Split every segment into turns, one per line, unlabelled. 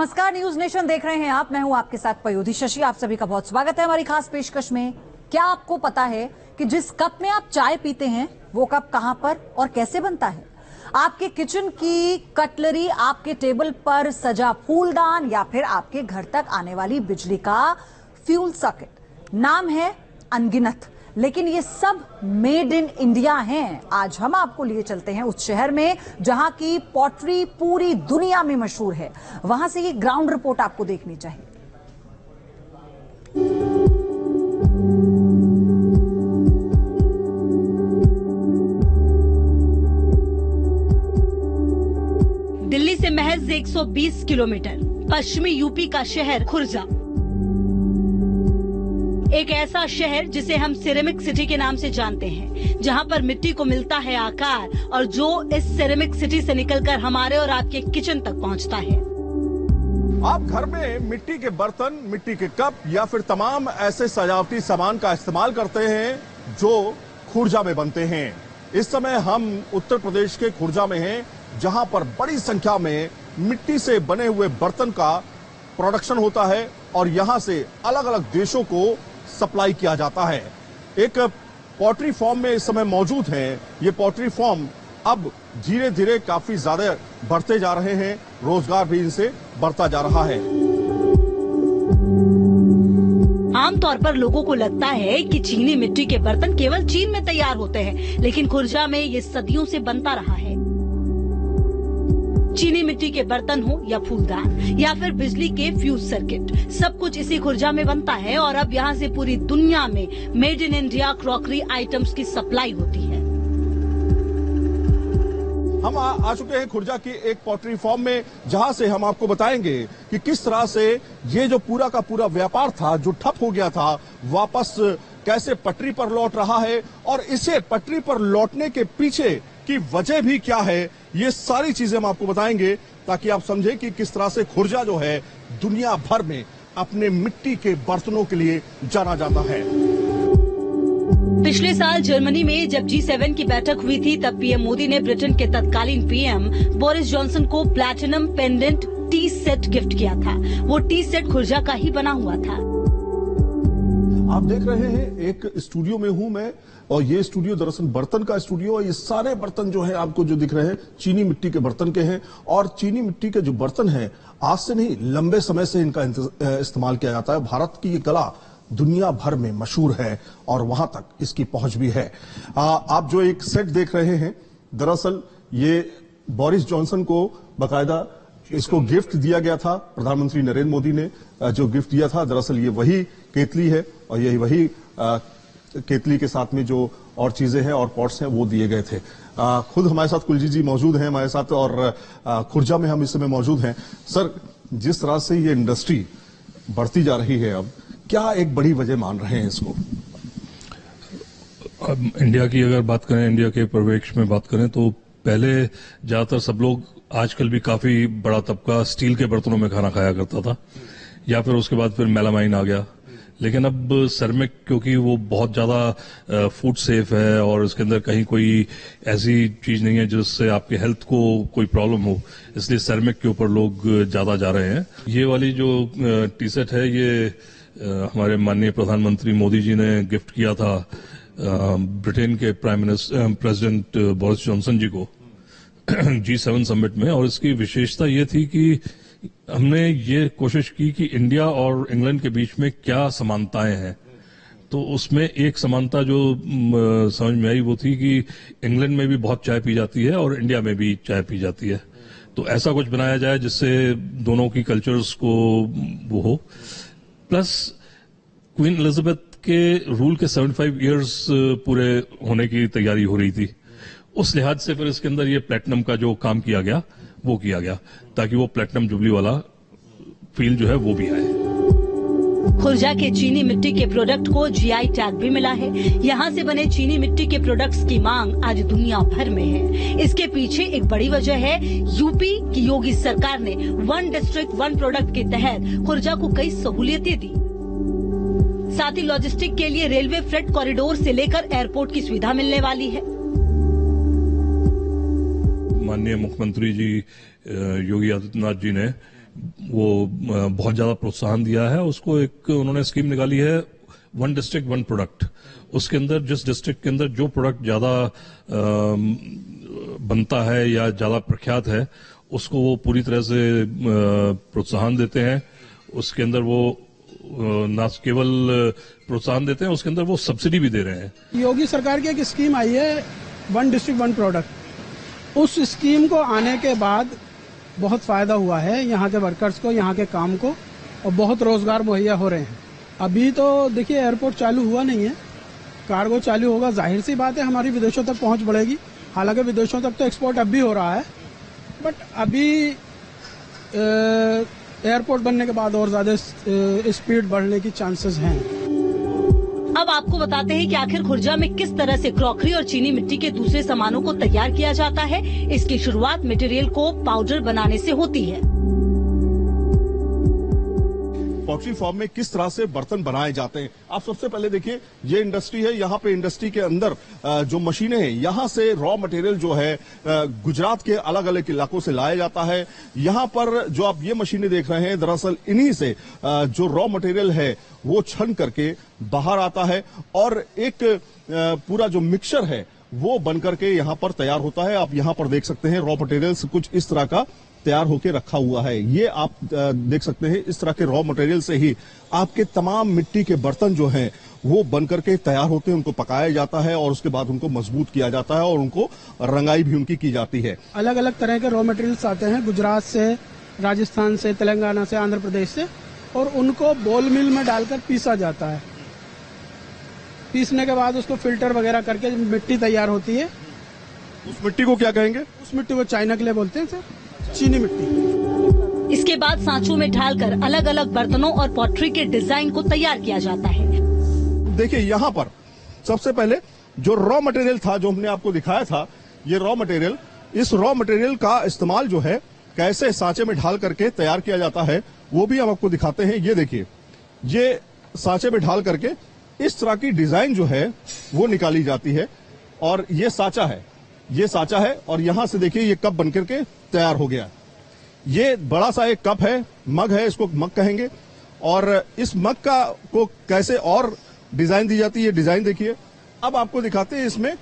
नमस्कार, news nation देख रहे हैं आप। मैं हूं आपके साथ पयोधी शशि। आप सभी का बहुत स्वागत है हमारी खास पेशकश में। क्या आपको पता है कि जिस कप में आप चाय पीते हैं वो कप कहां पर और कैसे बनता है? आपके किचन की कटलरी, आपके टेबल पर सजा फूलदान या फिर आपके घर तक आने वाली बिजली का फ्यूल सॉकेट, नाम है अनगिनत, लेकिन ये सब मेड इन इंडिया हैं। आज हम आपको लिए चलते हैं उस शहर में जहां की पॉटरी पूरी दुनिया में मशहूर है। वहां से ये ग्राउंड रिपोर्ट आपको देखनी चाहिए।
दिल्ली से महज 120 किलोमीटर पश्चिमी यूपी का शहर खुर्जा, एक ऐसा शहर जिसे हम सिरेमिक सिटी के नाम से जानते हैं, जहां पर मिट्टी को मिलता है आकार और जो इस सिरेमिक सिटी से निकलकर हमारे और आपके किचन तक पहुंचता है।
आप घर में मिट्टी के बर्तन, मिट्टी के कप या फिर तमाम ऐसे सजावटी सामान का इस्तेमाल करते हैं जो खुर्जा में बनते हैं। इस समय हम उत्तर प्रदेश के खुर्जा में हैं, जहां पर बड़ी संख्या में मिट्टी से बने हुए बर्तन का प्रोडक्शन होता है और यहां से अलग अलग देशों को सप्लाई किया जाता है। एक पॉटरी फॉर्म में इस समय मौजूद हैं। ये पॉटरी फॉर्म अब धीरे धीरे काफी ज्यादा बढ़ते जा रहे हैं, रोजगार भी इनसे बढ़ता जा रहा है।
आमतौर पर लोगों को लगता है कि चीनी मिट्टी के बर्तन केवल चीन में तैयार होते हैं, लेकिन खुर्जा में ये सदियों से बनता रहा है। चीनी मिट्टी के बर्तन हो या फूलदान या फिर बिजली के फ्यूज सर्किट, सब कुछ इसी खुर्जा में बनता है और अब यहाँ से पूरी दुनिया में made in India crockery items की सप्लाई होती है।
हम आ चुके हैं खुर्जा की एक पॉटरी फॉर्म में, जहां से हम आपको बताएंगे कि किस तरह से ये जो पूरा का पूरा व्यापार था, जो ठप हो गया था, वापस कैसे पटरी पर लौट रहा है और इसे पटरी पर लौटने के पीछे की वजह भी क्या है। ये सारी चीजें हम आपको बताएंगे ताकि आप समझें कि किस तरह से खुर्जा जो है दुनिया भर में अपने मिट्टी के बर्तनों के लिए जाना जाता है।
पिछले साल जर्मनी में जब G7 की बैठक हुई थी, तब पीएम मोदी ने ब्रिटेन के तत्कालीन पीएम बोरिस जॉनसन को platinum pendant T set gift किया था। वो टी सेट खुर्जा का ही बना हुआ था।
आप देख रहे हैं एक स्टूडियो में हूं मैं, और ये स्टूडियो दरअसल बर्तन का स्टूडियो है। ये सारे बर्तन जो है आपको जो दिख रहे हैं चीनी मिट्टी के बर्तन के हैं, और चीनी मिट्टी के जो बर्तन हैं आज से नहीं लंबे समय से इनका इस्तेमाल किया जाता है। भारत की ये कला दुनिया भर में मशहूर है और वहां तक इसकी पहुंच भी है। आप जो एक सेट देख रहे हैं, दरअसल ये बोरिस जॉनसन को बाकायदा इसको गिफ्ट दिया गया था। प्रधानमंत्री नरेंद्र मोदी ने जो गिफ्ट दिया था, दरअसल ये वही केतली है और यही वही केतली के साथ में जो और चीजें हैं और पॉट्स हैं वो दिए गए थे। खुद हमारे साथ कुलजीत जी मौजूद हैं हमारे साथ, और खुर्जा में हम इस समय मौजूद हैं। सर, जिस तरह से ये इंडस्ट्री बढ़ती जा रही है, अब क्या एक बड़ी वजह मान रहे हैं इसको?
अब इंडिया की अगर बात करें, इंडिया के परिवेश में बात करें, तो पहले ज्यादातर सब लोग, आजकल भी काफी बड़ा तबका स्टील के बर्तनों में खाना खाया करता था, या फिर उसके बाद फिर मेलामाइन आ गया। लेकिन अब सेरेमिक, क्योंकि वो बहुत ज्यादा फूड सेफ है और उसके अंदर कहीं कोई ऐसी चीज नहीं है जिससे आपके हेल्थ को कोई प्रॉब्लम हो, इसलिए सेरेमिक के ऊपर लोग ज्यादा जा रहे हैं। ये वाली जो टी सेट है, ये हमारे माननीय प्रधानमंत्री मोदी जी ने गिफ्ट किया था ब्रिटेन के प्रेसिडेंट बोरिस जॉनसन जी को G7 समिट में। और इसकी विशेषता ये थी कि हमने ये कोशिश की कि इंडिया और इंग्लैंड के बीच में क्या समानताएं हैं। तो उसमें एक समानता जो समझ में आई वो थी कि इंग्लैंड में भी बहुत चाय पी जाती है और इंडिया में भी चाय पी जाती है, तो ऐसा कुछ बनाया जाए जिससे दोनों की कल्चर्स को वो हो। प्लस क्वीन एलिजाबेथ के रूल के 75 इयर्स पूरे होने की तैयारी हो रही थी, उस लिहाज से फिर इसके अंदर ये प्लेटिनम का जो काम किया गया वो किया गया, ताकि वो प्लेटिनम जुबली वाला फील जो है वो भी आए।
खुर्जा के चीनी मिट्टी के प्रोडक्ट को GI टैग भी मिला है। यहाँ से बने चीनी मिट्टी के प्रोडक्ट्स की मांग आज दुनिया भर में है। इसके पीछे एक बड़ी वजह है, यूपी की योगी सरकार ने 1 डिस्ट्रिक्ट 1 प्रोडक्ट के तहत खुर्जा को कई सहूलियतें दी। साथ ही लॉजिस्टिक के लिए रेलवे फ्रेट कॉरिडोर से लेकर एयरपोर्ट की सुविधा मिलने वाली है।
माननीय मुख्यमंत्री जी योगी आदित्यनाथ जी ने वो बहुत ज्यादा प्रोत्साहन दिया है। उसको एक उन्होंने स्कीम निकाली है, 1 डिस्ट्रिक्ट 1 प्रोडक्ट। उसके अंदर जिस डिस्ट्रिक्ट के अंदर जो प्रोडक्ट ज्यादा बनता है या ज्यादा प्रख्यात है, उसको वो पूरी तरह से प्रोत्साहन देते हैं। उसके अंदर वो न केवल प्रोत्साहन देते हैं, उसके अंदर वो सब्सिडी भी दे रहे हैं।
योगी सरकार की एक स्कीम आई है 1 डिस्ट्रिक्ट 1 प्रोडक्ट। उस स्कीम को आने के बाद बहुत फायदा हुआ है यहाँ के वर्कर्स को, यहाँ के काम को, और बहुत रोजगार मुहैया हो रहे हैं। अभी तो देखिए एयरपोर्ट चालू हुआ नहीं है, कार्गो चालू होगा, जाहिर सी बात है हमारी विदेशों तक पहुंच बढ़ेगी। हालांकि विदेशों तक तो एक्सपोर्ट अब भी हो रहा है, बट अभी एयरपोर्ट बनने के बाद और ज्यादा स्पीड बढ़ने की चांसेस हैं।
अब आपको बताते हैं कि आखिर खुर्जा में किस तरह से क्रॉकरी और चीनी मिट्टी के दूसरे सामानों को तैयार किया जाता है। इसकी शुरुआत मटेरियल को पाउडर बनाने से होती है।
पॉटरी फॉर्म में किस तरह से बर्तन बनाए जाते हैं, आप सबसे पहले देखिए, ये इंडस्ट्री है। यहाँ पे इंडस्ट्री के अंदर जो मशीनें हैं, यहाँ से रॉ मटेरियल जो है गुजरात के अलग अलग इलाकों से लाया जाता है। यहाँ पर जो आप ये मशीनें देख रहे हैं, दरअसल इन्हीं से जो रॉ मटेरियल है वो छन करके बाहर आता है और एक पूरा जो मिक्सचर है वो बनकर के यहाँ पर तैयार होता है। आप यहाँ पर देख सकते हैं रॉ मटेरियल कुछ इस तरह का तैयार होकर रखा हुआ है। ये आप देख सकते हैं, इस तरह के रॉ मटेरियल से ही आपके तमाम मिट्टी के बर्तन जो हैं वो बनकर के तैयार होते हैं। उनको पकाया जाता है और उसके बाद उनको मजबूत किया जाता है और उनको रंगाई भी उनकी की जाती है।
अलग अलग तरह के रॉ मटेरियल्स आते हैं गुजरात से, राजस्थान से, तेलंगाना से, आंध्र प्रदेश से, और उनको बोल मिल में डालकर पीसा जाता है। पीसने के बाद उसको फिल्टर वगैरह करके मिट्टी तैयार होती है।
उस मिट्टी को क्या कहेंगे?
उस मिट्टी को चाइना के लिए बोलते हैं सर, चीनी मिट्टी।
इसके बाद सांचों में ढालकर अलग अलग बर्तनों और पॉटरी के डिजाइन को तैयार किया जाता है।
देखिए यहाँ पर सबसे पहले जो रॉ मटेरियल था, जो हमने आपको दिखाया था, ये रॉ मटेरियल, इस रॉ मटेरियल का इस्तेमाल जो है कैसे सांचे में ढाल करके तैयार किया जाता है वो भी हम आपको दिखाते हैं। ये देखिए, ये सांचे में ढाल करके इस तरह की डिजाइन जो है वो निकाली जाती है और ये सांचा है, ये सांचा है और यहां से देखिए ये कप बनकर के तैयार हो गया। ये बड़ा सा एक कप है, मग है, इसको मग कहेंगे। और इस मग का को कैसे और डिजाइन दी जाती है, डिजाइन देखिए। अब आपको दिखाते हैं इसमें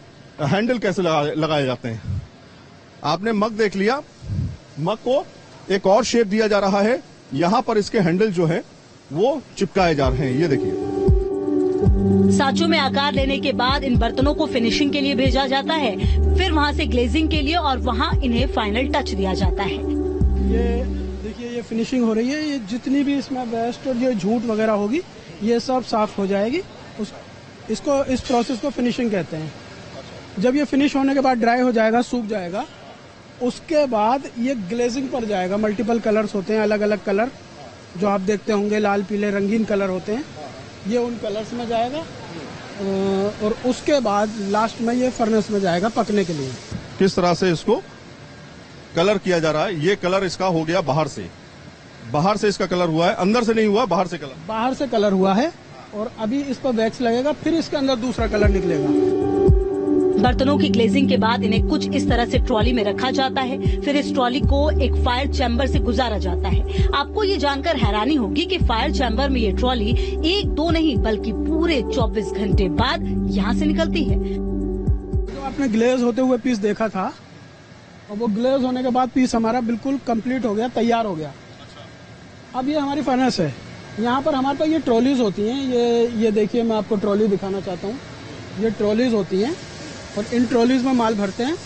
हैंडल कैसे लगाए जाते हैं। आपने मग देख लिया, मग को एक और शेप दिया जा रहा है। यहां पर इसके हैंडल जो है वो चिपकाए जा रहे हैं, ये देखिए।
सांचों में आकार लेने के बाद इन बर्तनों को फिनिशिंग के लिए भेजा जाता है, फिर वहां से ग्लेजिंग के लिए, और वहां इन्हें फाइनल टच दिया जाता है।
ये देखिए, ये फिनिशिंग हो रही है। ये जितनी भी इसमें वेस्ट और ये झूठ वगैरह होगी ये सब साफ हो जाएगी। इसको इस प्रोसेस को फिनिशिंग कहते हैं। जब ये फिनिश होने के बाद ड्राई हो जाएगा, सूख जाएगा, उसके बाद ये ग्लेजिंग पर जाएगा। मल्टीपल कलर्स होते हैं, अलग अलग कलर जो आप देखते होंगे, लाल पीले रंगीन कलर होते हैं, ये उन कलर्स में जाएगा और उसके बाद लास्ट में ये फर्नेस में जाएगा पकने के लिए।
किस तरह से इसको कलर किया जा रहा है। ये कलर इसका हो गया बाहर से इसका कलर हुआ है, अंदर से नहीं हुआ, बाहर से कलर,
बाहर से कलर हुआ है। और अभी इस पर वैक्स लगेगा, फिर इसके अंदर दूसरा कलर निकलेगा।
बर्तनों की ग्लेजिंग के बाद इन्हें कुछ इस तरह से ट्रॉली में रखा जाता है, फिर इस ट्रॉली को एक फायर चैम्बर से गुजारा जाता है। आपको ये जानकर हैरानी होगी कि फायर चैम्बर में ये ट्रॉली 1-2 नहीं बल्कि पूरे 24 घंटे बाद यहाँ से निकलती है।
जो आपने ग्लेज होते हुए पीस देखा था, और वो ग्लेज होने के बाद पीस हमारा बिल्कुल कंप्लीट हो गया, तैयार हो गया। अब ये हमारी फर्नेस है। यहाँ पर हमारे पास ये ट्रॉलीज होती हैं। ये देखिए, मैं आपको ट्रॉली दिखाना चाहता हूँ। ये ट्रॉलीज होती हैं और इन ट्रॉलीज में माल भरते हैं,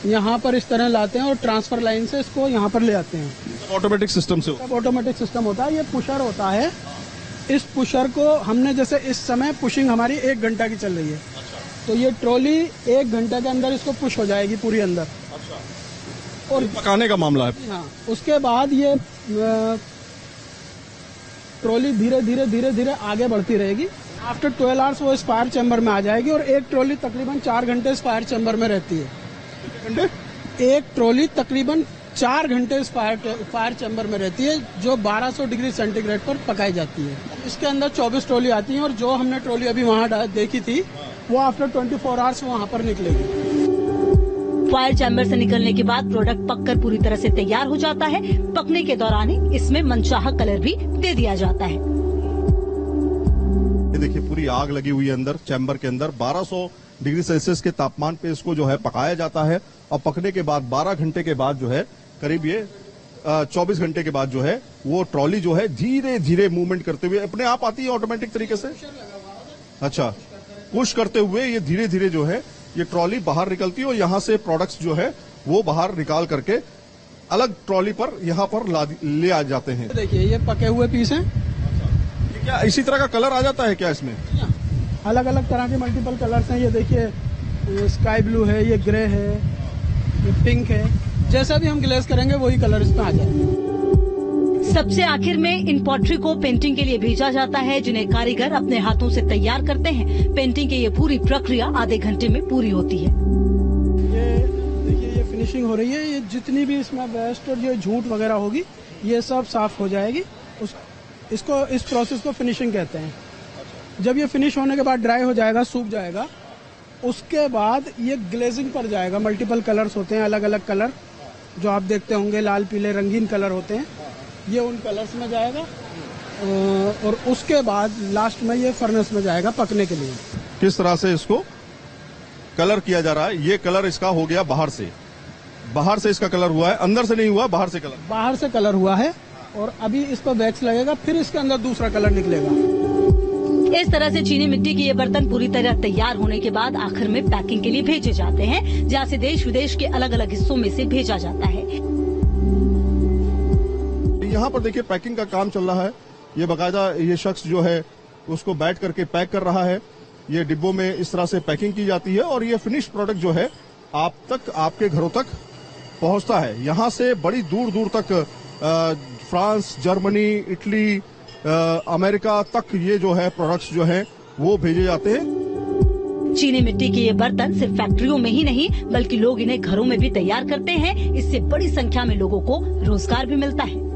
यहाँ पर इस तरह लाते हैं और ट्रांसफर लाइन से इसको यहाँ पर ले आते हैं।
ऑटोमेटिक सिस्टम से,
सब ऑटोमेटिक सिस्टम होता है। ये पुशर होता है। इस पुशर को हमने, जैसे इस समय पुशिंग हमारी 1 घंटा की चल रही है, तो ये ट्रॉली 1 घंटे के अंदर इसको पुश हो जाएगी पूरी अंदर।
और पकाने का मामला है।
हाँ, उसके बाद ये ट्रॉली धीरे धीरे धीरे धीरे आगे बढ़ती रहेगी। आफ्टर 12 आवर्स वो फायर चैम्बर में आ जाएगी और एक ट्रॉली तकरीबन 4 घंटे इस फायर चैम्बर में रहती है। एक ट्रॉली तकरीबन 4 घंटे इस फायर चैम्बर में रहती है, जो 1200 डिग्री सेंटीग्रेड पर पकाई जाती है। इसके अंदर 24 ट्रॉली आती हैं और जो हमने ट्रॉली अभी वहाँ देखी थी वो आफ्टर 24 आवर्स वहाँ पर निकलेगी।
फायर चैम्बर से निकलने के बाद प्रोडक्ट पककर पूरी तरह से तैयार हो जाता है। पकने के दौरान ही इसमें मनचाहा कलर भी दे दिया जाता है।
ये देखिए पूरी आग लगी हुई है अंदर चैम्बर के अंदर। 1200 डिग्री सेल्सियस के तापमान पे इसको जो है पकाया जाता है और पकने के बाद 12 घंटे के बाद जो है करीब ये 24 घंटे के बाद जो है वो ट्रॉली जो है धीरे धीरे मूवमेंट करते हुए अपने आप आती है ऑटोमेटिक तरीके से। अच्छा, पुश करते हुए ये धीरे धीरे जो है ये ट्रॉली बाहर निकलती है और यहाँ से प्रोडक्ट्स जो है वो बाहर निकाल करके अलग ट्रॉली पर यहाँ पर ले आ जाते हैं।
देखिए ये पके हुए पीस हैं।
ये क्या इसी तरह का कलर आ जाता है क्या इसमें?
अलग अलग तरह के मल्टीपल कलर्स हैं। ये देखिए ये स्काई ब्लू है, ये ग्रे है, ये पिंक है। जैसा भी हम ग्लेज करेंगे वही कलर इसमें आ जाएगा।
सबसे आखिर में इन पॉटरी को पेंटिंग के लिए भेजा जाता है, जिन्हें कारीगर अपने हाथों से तैयार करते हैं। पेंटिंग की ये पूरी प्रक्रिया आधे घंटे में पूरी होती है।
ये देखिए ये फिनिशिंग हो रही है। ये जितनी भी इसमें वेस्ट और जो झूठ वगैरह होगी ये सब साफ हो जाएगी। इस प्रोसेस को फिनिशिंग कहते हैं। जब ये फिनिश होने के बाद ड्राई हो जाएगा, सूख जाएगा, उसके बाद ये ग्लेजिंग पर जाएगा। मल्टीपल कलर्स होते हैं, अलग अलग कलर जो आप देखते होंगे, लाल पीले रंगीन कलर होते हैं, ये उन कलर्स में जाएगा और उसके बाद लास्ट में ये फर्नेस में जाएगा पकने के लिए।
किस तरह से इसको कलर किया जा रहा है? ये कलर इसका हो गया बाहर से इसका कलर हुआ है, अंदर से नहीं हुआ, बाहर से कलर।
बाहर से कलर हुआ है और अभी इस पर वैक्स लगेगा, फिर इसके अंदर दूसरा कलर निकलेगा।
इस तरह से चीनी मिट्टी के ये बर्तन पूरी तरह तैयार होने के बाद आखिर में पैकिंग के लिए भेजे जाते हैं, जहाँ से देश विदेश के अलग अलग हिस्सों में से भेजा जाता है।
यहाँ पर देखिए पैकिंग का काम चल रहा है। ये बाकायदा ये शख्स जो है उसको बैठ करके पैक कर रहा है। ये डिब्बों में इस तरह से पैकिंग की जाती है और ये फिनिश प्रोडक्ट जो है आप तक, आपके घरों तक पहुंचता है। यहाँ से बड़ी दूर दूर तक फ्रांस, जर्मनी, इटली, अमेरिका तक ये जो है प्रोडक्ट्स जो है वो भेजे जाते हैं।
चीनी मिट्टी के ये बर्तन सिर्फ फैक्ट्रियों में ही नहीं बल्कि लोग इन्हें घरों में भी तैयार करते हैं। इससे बड़ी संख्या में लोगों को रोजगार भी मिलता है।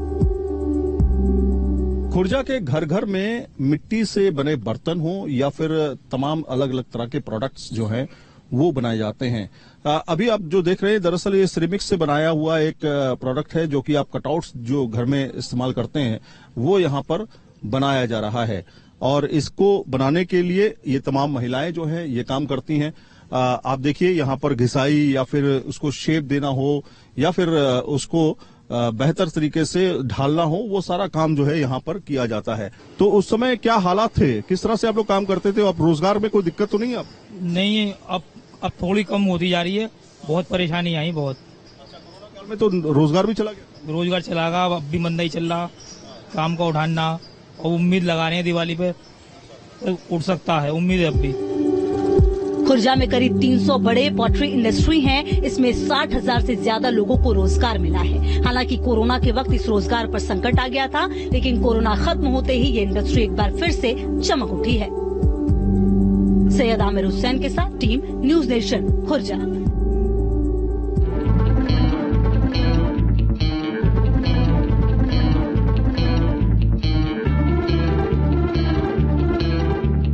खुर्जा के घर घर में मिट्टी से बने बर्तन हो या फिर तमाम अलग अलग तरह के प्रोडक्ट्स जो हैं वो बनाए जाते हैं। अभी आप जो देख रहे हैं दरअसल ये सिरेमिक्स से बनाया हुआ एक प्रोडक्ट है जो कि आप कटआउट्स जो घर में इस्तेमाल करते हैं वो यहाँ पर बनाया जा रहा है और इसको बनाने के लिए ये तमाम महिलाएं जो हैं ये काम करती हैं। आप देखिए यहाँ पर घिसाई या फिर उसको शेप देना हो या फिर उसको बेहतर तरीके से ढालना हो, वो सारा काम जो है यहाँ पर किया जाता है। तो उस समय क्या हालात थे, किस तरह से आप लोग काम करते थे? अब रोजगार में कोई दिक्कत तो नहीं है? अब
नहीं, अब थोड़ी कम होती जा रही है। बहुत परेशानी आई बहुत।
कोरोना काल में तो रोजगार भी चला गया।
रोजगार चला गया, अब भी मंदा ही चल रहा काम का उठाना और उम्मीद लगा रहे हैं दिवाली पे उठ सकता है, उम्मीद है अब भी।
खुर्जा में करीब 300 बड़े पॉटरी इंडस्ट्री हैं। इसमें 60,000 से ज्यादा लोगों को रोजगार मिला है। हालांकि कोरोना के वक्त इस रोजगार पर संकट आ गया था, लेकिन कोरोना खत्म होते ही ये इंडस्ट्री एक बार फिर से चमक उठी है। सैयद आमिर हुसैन के साथ टीम न्यूज नेशन खुर्जा।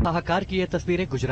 साहकार की ये तस्वीरें गुजरात